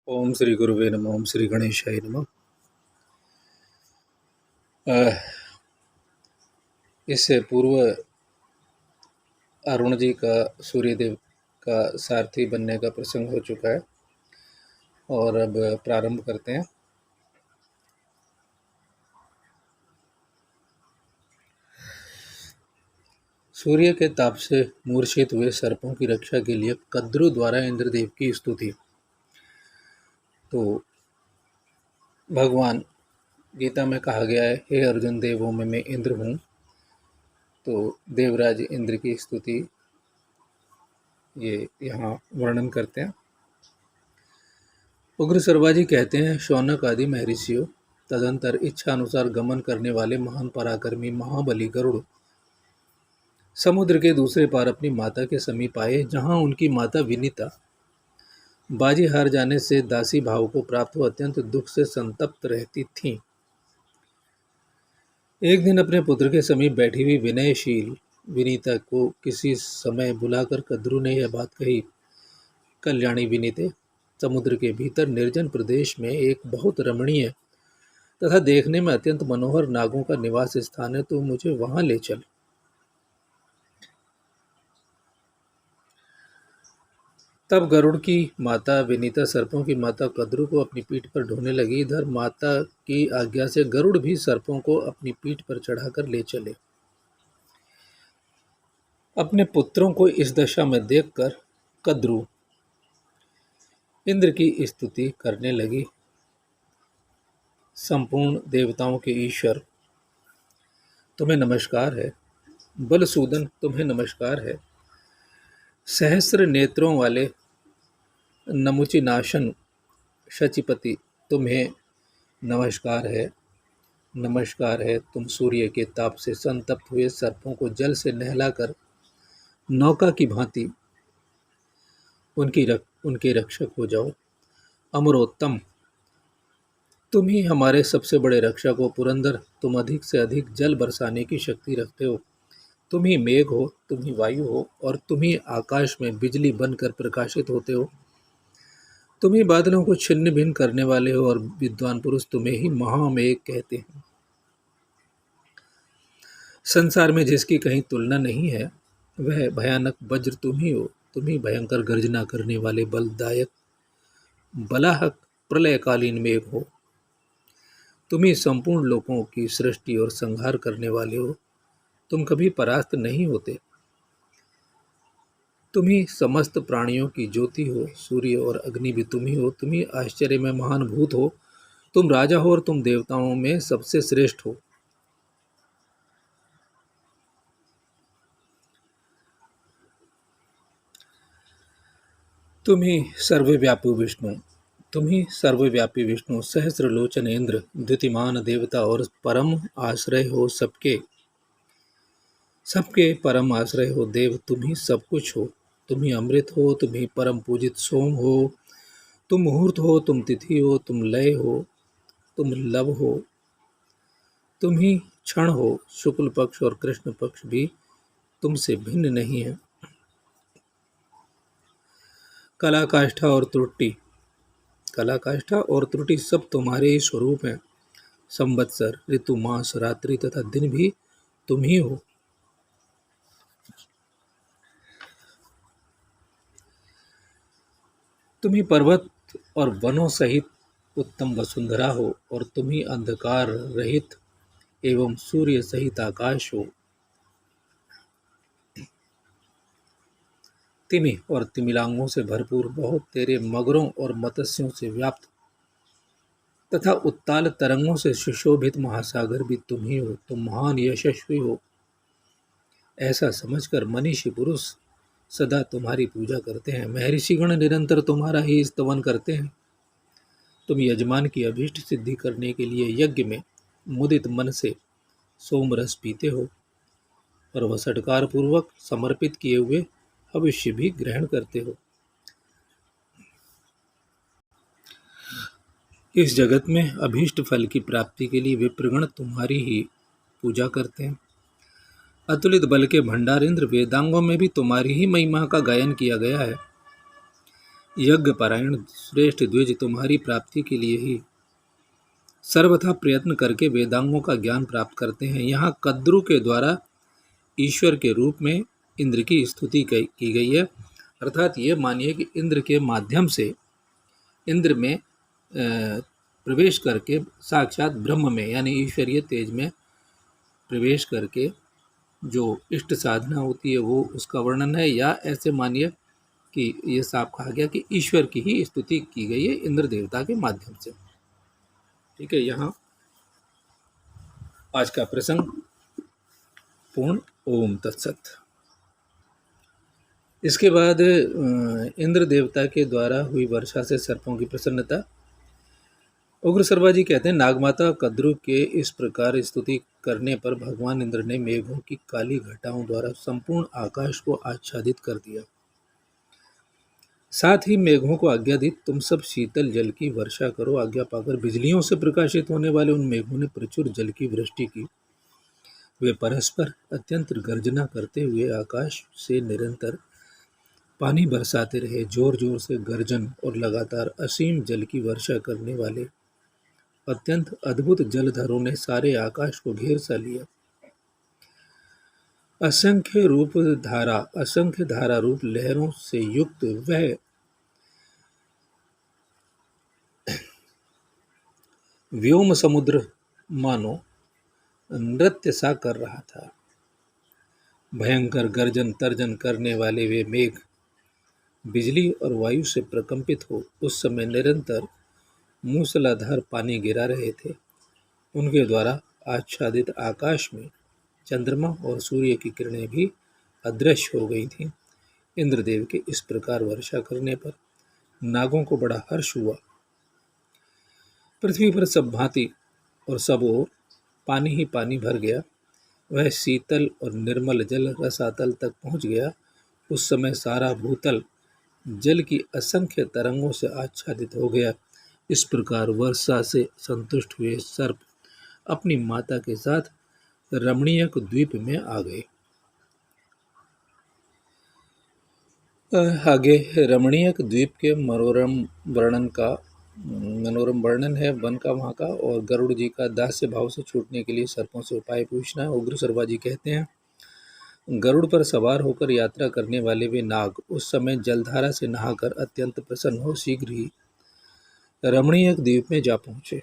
ओम श्री गुरुवे नमः। ओम श्री गणेशाय नमः। अह, इससे पूर्व अरुण जी का सूर्यदेव का सारथी बनने का प्रसंग हो चुका है और अब प्रारंभ करते हैं। सूर्य के ताप से मूर्छित हुए सर्पों की रक्षा के लिए कद्रु द्वारा इंद्रदेव की स्तुति। तो भगवान गीता में कहा गया है, हे अर्जुन, देवों में मैं इंद्र हूँ। तो देवराज इंद्र की स्तुति ये यहाँ वर्णन करते हैं। उग्र सर्वाजी कहते हैं, शौनक आदि महर्षियों, तदंतर इच्छा अनुसार गमन करने वाले महान पराक्रमी महाबली गरुड़ समुद्र के दूसरे पार अपनी माता के समीप आए, जहां उनकी माता विनीता बाजी हार जाने से दासी भाव को प्राप्त हो अत्यंत दुख से संतप्त रहती थीं। एक दिन अपने पुत्र के समीप बैठी हुई विनयशील विनीता को किसी समय बुलाकर कद्रु ने यह बात कही, कल्याणी विनीते, समुद्र के भीतर निर्जन प्रदेश में एक बहुत रमणीय तथा देखने में अत्यंत मनोहर नागों का निवास स्थान है, तो मुझे वहां ले चल। तब गरुड़ की माता विनीता सर्पों की माता कद्रु को अपनी पीठ पर ढोने लगी। इधर माता की आज्ञा से गरुड़ भी सर्पों को अपनी पीठ पर चढ़ाकर ले चले। अपने पुत्रों को इस दशा में देखकर कद्रु इंद्र की स्तुति करने लगी। संपूर्ण देवताओं के ईश्वर, तुम्हें नमस्कार है। बलसूदन, तुम्हें नमस्कार है। सहस्र नेत्रों वाले नमुचिनाशन शचीपति, तुम्हें नमस्कार है। नमस्कार है, तुम सूर्य के ताप से संतप्त हुए सर्पों को जल से नहलाकर नौका की भांति उनके रक्षक हो जाओ। अमरोत्तम, तुम ही हमारे सबसे बड़े रक्षक हो। पुरंदर, तुम अधिक से अधिक जल बरसाने की शक्ति रखते हो। तुम ही मेघ हो, तुम ही वायु हो, और तुम ही आकाश में बिजली बनकर प्रकाशित होते हो। तुम ही बादलों को छिन्न भिन्न करने वाले हो, और विद्वान पुरुष तुम्हें ही महामेघ कहते हैं। संसार में जिसकी कहीं तुलना नहीं है, वह भयानक वज्र तुम ही हो। तुम ही भयंकर गर्जना करने वाले बलदायक बलाहक प्रलयकालीन मेघ हो। तुम ही संपूर्ण लोकों की सृष्टि और संहार करने वाले हो। तुम कभी परास्त नहीं होते। तुम ही समस्त प्राणियों की ज्योति हो। सूर्य और अग्नि भी तुम ही हो। तुम ही आश्चर्य में महान भूत हो। तुम राजा हो और तुम देवताओं में सबसे श्रेष्ठ हो। तुम ही सर्वव्यापी विष्णु, तुम ही सर्वव्यापी विष्णु, सहस्रलोचन इंद्र, द्युतिमान देवता और परम आश्रय हो सबके। सबके परम आश्रय हो देव, तुम ही सब कुछ हो। तुम ही अमृत हो, तुम ही परम पूजित सोम हो। तुम मुहूर्त हो, तुम तिथि हो, तुम लय हो, तुम लव हो। तुम ही क्षण हो। शुक्ल पक्ष और कृष्ण पक्ष भी तुमसे भिन्न नहीं है। कला काष्ठा और त्रुटि सब तुम्हारे ही स्वरूप हैं। संवत्सर, ऋतु, मास, रात्रि तथा दिन भी तुम ही हो। तुम ही पर्वत और वनों सहित उत्तम वसुंधरा हो, और तुम ही अंधकार रहित एवं सूर्य सहित आकाश हो। तिमि और तिमिलांगों से भरपूर, बहुत तेरे मगरों और मत्स्यों से व्याप्त तथा उत्ताल तरंगों से सुशोभित महासागर भी तुम ही हो। तुम महान यशस्वी हो। ऐसा समझकर मनीषी पुरुष सदा तुम्हारी पूजा करते हैं। महर्षिगण निरंतर तुम्हारा ही स्तवन करते हैं। तुम यजमान की अभीष्ट सिद्धि करने के लिए यज्ञ में मुदित मन से सोम रस पीते हो, और वसटकार पूर्वक समर्पित किए हुए भविष्य भी ग्रहण करते हो। इस जगत में अभीष्ट फल की प्राप्ति के लिए विप्रगण तुम्हारी ही पूजा करते हैं। अतुलित बल के भंडार इंद्र, वेदांगों में भी तुम्हारी ही महिमा का गायन किया गया है। यज्ञ पारायण श्रेष्ठ द्विज तुम्हारी प्राप्ति के लिए ही सर्वथा प्रयत्न करके वेदांगों का ज्ञान प्राप्त करते हैं। यहाँ कद्रु के द्वारा ईश्वर के रूप में इंद्र की स्तुति की गई है। अर्थात ये मानिए कि इंद्र के माध्यम से इंद्र में प्रवेश करके साक्षात ब्रह्म में यानी ईश्वरीय तेज में प्रवेश करके जो इष्ट साधना होती है वो उसका वर्णन है। या ऐसे मानिए कि ये साफ कहा गया कि ईश्वर की ही स्तुति की गई है इंद्र देवता के माध्यम से। ठीक है, यहाँ आज का प्रसंग पूर्ण। ओम तत्सत। इसके बाद इंद्र देवता के द्वारा हुई वर्षा से सर्पों की प्रसन्नता। उग्र सर्वा जी कहते हैं, नागमाता कद्रु के इस प्रकार स्तुति करने पर भगवान इंद्र ने मेघों की काली घटाओं द्वारा संपूर्ण आकाश को आच्छादित कर दिया। साथ ही मेघों को आज्ञा दी, तुम सब शीतल जल की वर्षा करो। आज्ञा पाकर बिजलियों से प्रकाशित होने वाले उन मेघों ने प्रचुर जल की वृष्टि की। वे परस्पर अत्यंत गर्जना करते हुए आकाश से निरंतर पानी बरसाते रहे। जोर जोर से गर्जन और लगातार असीम जल की वर्षा करने वाले अत्यंत अद्भुत जलधरों ने सारे आकाश को घेर सा लिया। असंख्य धारा रूप लहरों से युक्त वह व्योम समुद्र मानो नृत्य सा कर रहा था। भयंकर गर्जन तर्जन करने वाले वे मेघ बिजली और वायु से प्रकंपित हो उस समय निरंतर मूसलाधार पानी गिरा रहे थे। उनके द्वारा आच्छादित आकाश में चंद्रमा और सूर्य की किरणें भी अदृश्य हो गई थीं। इंद्रदेव के इस प्रकार वर्षा करने पर नागों को बड़ा हर्ष हुआ। पृथ्वी पर सब भांति और सब ओर पानी ही पानी भर गया। वह शीतल और निर्मल जल रसातल तक पहुंच गया। उस समय सारा भूतल जल की असंख्य तरंगों से आच्छादित हो गया। इस प्रकार वर्षा से संतुष्ट हुए सर्प अपनी माता के साथ रमणीयक द्वीप में आ गए। आगे रमणीयक द्वीप के मनोरम वर्णन है वन का वहाँ का। और गरुड़ जी का दास्य भाव से छूटने के लिए सर्पों से उपाय पूछना। उग्र सर्वा जी कहते हैं, गरुड़ पर सवार होकर यात्रा करने वाले वे नाग उस समय जलधारा से नहाकर अत्यंत प्रसन्न हो शीघ्र ही रमणीयक द्वीप में जा पहुंचे।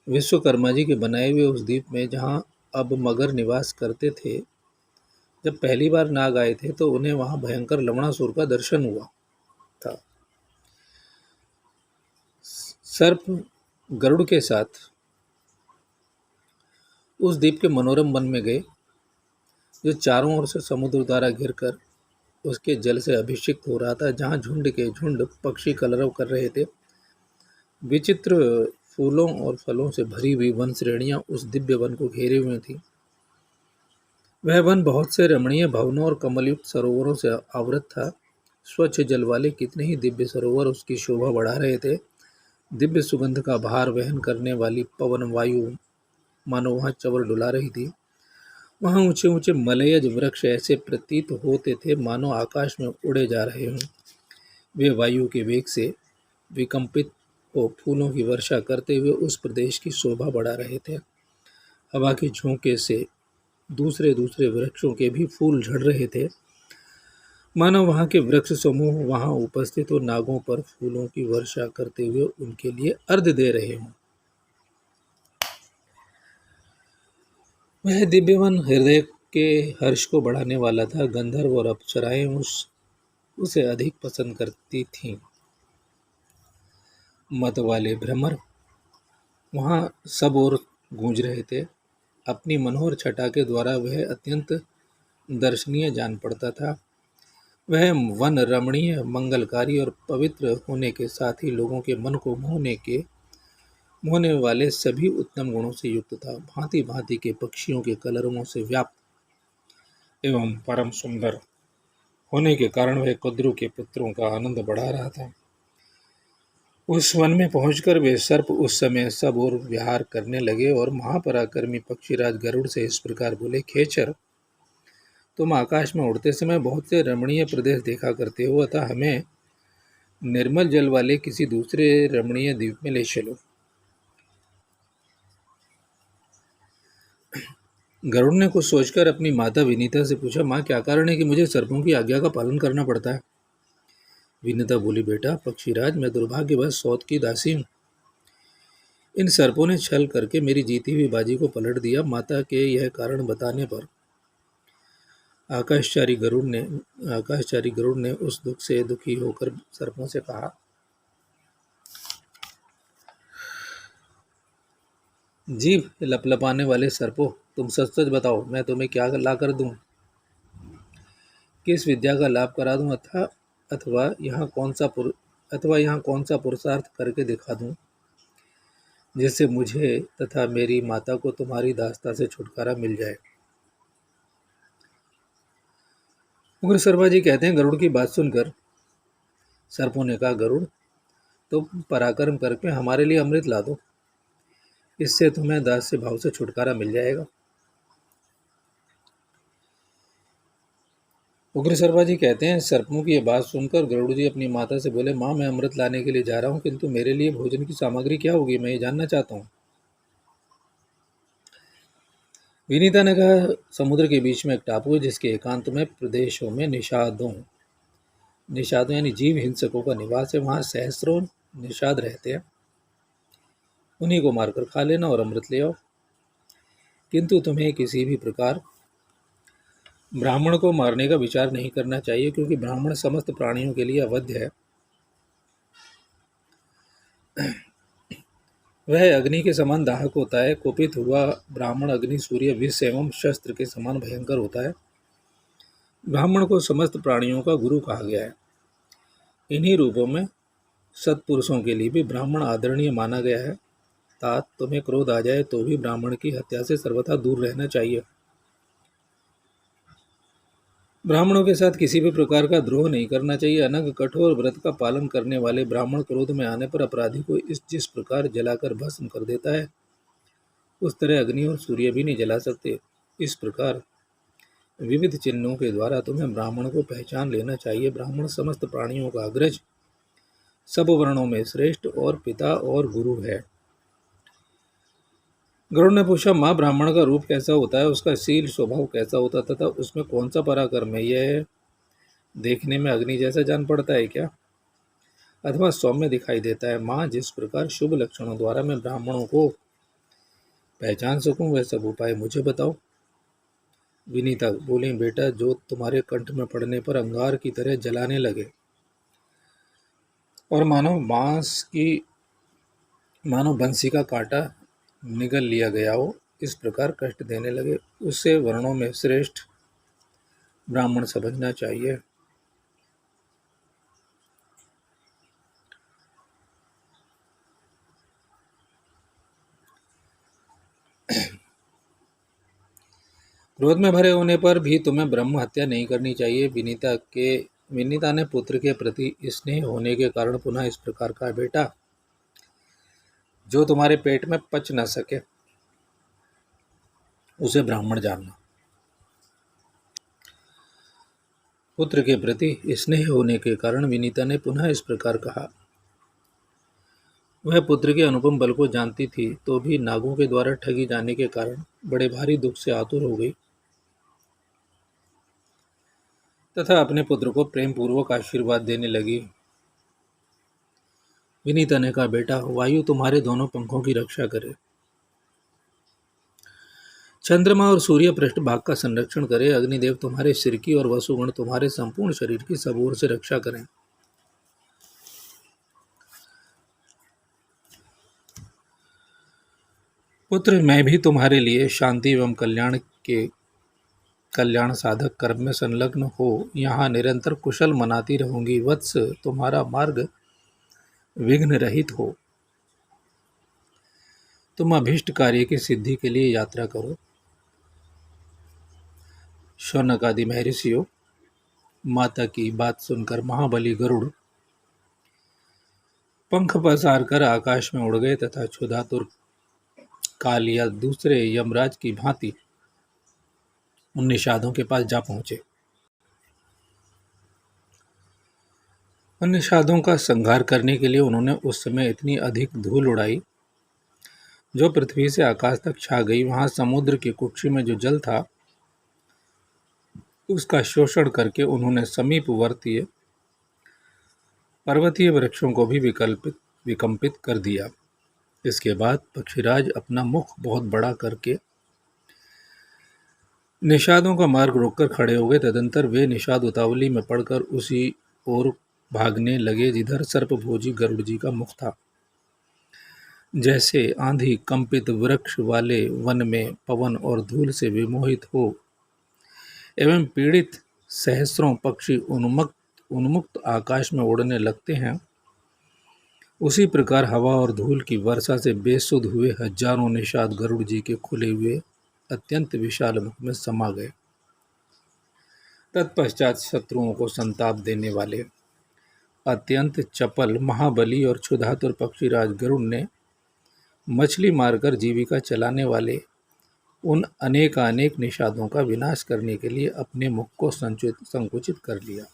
विश्वकर्मा जी के बनाए हुए उस द्वीप में जहाँ अब मगर निवास करते थे, जब पहली बार नाग आए थे तो उन्हें वहां भयंकर लवणासुर का दर्शन हुआ था। सर्प गरुड़ के साथ उस द्वीप के मनोरम वन में गए, जो चारों ओर से समुद्र द्वारा घिरकर उसके जल से अभिषिक्त हो रहा था, जहाँ झुंड के झुंड पक्षी कलरव कर रहे थे। विचित्र फूलों और फलों से भरी हुई वन श्रेणियां उस दिव्य वन को घेरे हुए थी। वह वन बहुत से रमणीय भवनों और कमलयुक्त सरोवरों से आवृत था। स्वच्छ जल वाले कितने ही दिव्य सरोवर उसकी शोभा बढ़ा रहे थे। दिव्य सुगंध का भार वहन करने वाली पवन वायु मानो वहाँ चवर डुला रही थी। वहाँ ऊंचे ऊंचे मलयज वृक्ष ऐसे प्रतीत होते थे मानो आकाश में उड़े जा रहे हों। वे वायु के वेग से विकंपित हो फूलों की वर्षा करते हुए उस प्रदेश की शोभा बढ़ा रहे थे। हवा के झोंके से दूसरे दूसरे वृक्षों के भी फूल झड़ रहे थे, मानो वहाँ के वृक्ष समूह वहाँ उपस्थित हो नागों पर फूलों की वर्षा करते हुए उनके लिए अर्घ्य दे रहे हों। वह दिव्यवन हृदय के हर्ष को बढ़ाने वाला था। गंधर्व और अप्सराएं उसे अधिक पसंद करती थीं। मत वाले भ्रमर वहाँ सब ओर गूंज रहे थे। अपनी मनोहर छटा के द्वारा वह अत्यंत दर्शनीय जान पड़ता था। वह वन रमणीय, मंगलकारी और पवित्र होने के साथ ही लोगों के मन को मोहने वाले सभी उत्तम गुणों से युक्त था। भांति भांति के पक्षियों के कलरवों से व्याप्त एवं परम सुंदर होने के कारण वह कद्रु के पुत्रों का आनंद बढ़ा रहा था। उस वन में पहुंचकर वे सर्प उस समय सब ओर विहार करने लगे और महापराक्रमी पक्षीराज गरुड़ से इस प्रकार बोले, खेचर, तुम आकाश में उड़ते समय बहुत से रमणीय प्रदेश देखा करते हो, अतः हमें निर्मल जल वाले किसी दूसरे रमणीय द्वीप में ले चलो। गरुड़ ने कुछ सोचकर अपनी माता विनीता से पूछा, माँ क्या कारण है कि मुझे सर्पों की आज्ञा का पालन करना पड़ता है? विनीता बोली, बेटा पक्षीराज, मैं दुर्भाग्यवश सौत की दासी हूँ। इन सर्पों ने छल करके मेरी जीती हुई बाजी को पलट दिया। माता के यह कारण बताने पर आकाशचारी गरुड़ ने उस दुख से दुखी होकर सर्पों से कहा, जीव लपलपाने वाले सर्पों, तुम सच सच बताओ, मैं तुम्हें क्या ला कर दूं? किस विद्या का लाभ करा दूं अथवा यहाँ कौन सा पुरुषार्थ करके दिखा दूं जिससे मुझे तथा मेरी माता को तुम्हारी दास्ता से छुटकारा मिल जाए? उग्र शर्मा जी कहते हैं, गरुड़ की बात सुनकर सर्पों ने कहा, गरुड़ तुम पराक्रम करके हमारे लिए अमृत ला दो, इससे तुम्हें दास्य भाव से छुटकारा मिल जाएगा। उग्र शर्मा जी कहते हैं, सर्पों की यह बात सुनकर गरुड़ जी अपनी माता से बोले, माँ मैं अमृत लाने के लिए जा रहा हूँ, किंतु मेरे लिए भोजन की सामग्री क्या होगी, मैं ये जानना चाहता हूँ। विनीता ने कहा, समुद्र के बीच में एक टापू है जिसके एकांत में प्रदेशों में निषादों यानी जीव हिंसकों का निवास है। वहाँ सहस्रों निषाद रहते हैं, उन्हीं को मारकर खा लेना और अमृत ले आओ। किंतु तुम्हें किसी भी प्रकार ब्राह्मण को मारने का विचार नहीं करना चाहिए, क्योंकि ब्राह्मण समस्त प्राणियों के लिए अवध्य है। वह अग्नि के समान दाहक होता है। कुपित हुआ ब्राह्मण अग्नि, सूर्य, विष एवं शस्त्र के समान भयंकर होता है। ब्राह्मण को समस्त प्राणियों का गुरु कहा गया है। इन्हीं रूपों में सत्पुरुषों के लिए भी ब्राह्मण आदरणीय माना गया है। तात तुम्हें क्रोध आ जाए तो भी ब्राह्मण की हत्या से सर्वथा दूर रहना चाहिए। ब्राह्मणों के साथ किसी भी प्रकार का द्रोह नहीं करना चाहिए। अनंग कठोर व्रत का पालन करने वाले ब्राह्मण क्रोध में आने पर अपराधी को जिस प्रकार जलाकर भस्म कर देता है, उस तरह अग्नि और सूर्य भी नहीं जला सकते। इस प्रकार विविध चिन्हों के द्वारा तुम्हें ब्राह्मण को पहचान लेना चाहिए। ब्राह्मण समस्त प्राणियों का अग्रज, सब वर्णों में श्रेष्ठ और पिता और गुरु है। गरुड़ ने पूछा, माँ ब्राह्मण का रूप कैसा होता है, उसका शील स्वभाव कैसा होता तथा उसमें कौन सा पराक्रम है? यह देखने में अग्नि जैसा जान पड़ता है क्या, अथवा सौम्य दिखाई देता है? माँ जिस प्रकार शुभ लक्षणों द्वारा मैं ब्राह्मणों को पहचान सकूं, वह सब उपाय मुझे बताओ। विनीता बोली, बेटा जो तुम्हारे कंठ में पड़ने पर अंगार की तरह जलाने लगे और मानो बंसी का कांटा निगल लिया गया हो, इस प्रकार कष्ट देने लगे, उससे वर्णों में श्रेष्ठ ब्राह्मण समझना चाहिए। क्रोध में भरे होने पर भी तुम्हें ब्रह्म हत्या नहीं करनी चाहिए। विनीता ने पुत्र के प्रति स्नेह होने के कारण पुनः इस प्रकार कहा, बेटा जो तुम्हारे पेट में पच न सके उसे ब्राह्मण जानना। पुत्र के प्रति स्नेह होने के कारण विनीता ने पुनः इस प्रकार कहा। वह पुत्र के अनुपम बल को जानती थी, तो भी नागों के द्वारा ठगी जाने के कारण बड़े भारी दुख से आतुर हो गई तथा अपने पुत्र को प्रेम पूर्वक आशीर्वाद देने लगी। विनीता ने कहा, बेटा वायु तुम्हारे दोनों पंखों की रक्षा करे, चंद्रमा और सूर्य पृष्ठभाग का संरक्षण करे, अग्निदेव तुम्हारे सिर की और वसुगण तुम्हारे संपूर्ण शरीर की सब ओर से रक्षा करें। पुत्र मैं भी तुम्हारे लिए शांति एवं कल्याण साधक कर्म में संलग्न हो यहाँ निरंतर कुशल मनाती रहूंगी। वत्स तुम्हारा मार्ग विघ्न रहित हो, तुम अभीष्ट कार्य की सिद्धि के लिए यात्रा करो। शौनक आदि महर्षियों, माता की बात सुनकर महाबली गरुड़ पंख पसार कर आकाश में उड़ गए तथा क्षुधातुर काल या दूसरे यमराज की भांति उन निषादों के पास जा पहुंचे। उन निषादों का संहार करने के लिए उन्होंने उस समय इतनी अधिक धूल उड़ाई जो पृथ्वी से आकाश तक छा गई। वहां समुद्र की कुक्षी में जो जल था उसका शोषण करके उन्होंने समीपवर्तीय पर्वतीय वृक्षों को भी विकंपित कर दिया। इसके बाद पक्षीराज अपना मुख बहुत बड़ा करके निषादों का मार्ग रोककर खड़े हो गए। तदंतर वे निषाद उतावली में पड़कर उसी ओर भागने लगे जिधर सर्पभोजी गरुड़ जी का मुख था। जैसे आंधी कंपित वृक्ष वाले वन में पवन और धूल से विमोहित हो एवं पीड़ित सहस्रों पक्षी उन्मुक्त आकाश में उड़ने लगते हैं, उसी प्रकार हवा और धूल की वर्षा से बेसुध हुए हजारों निषाद गरुड़ जी के खुले हुए अत्यंत विशाल मुख में समा गए। तत्पश्चात शत्रुओं को संताप देने वाले अत्यंत चपल महाबली और क्षुधातुर पक्षीराज गरुड़ ने मछली मारकर जीविका चलाने वाले उन अनेकानेक निषादों का विनाश करने के लिए अपने मुख को संकुचित कर लिया।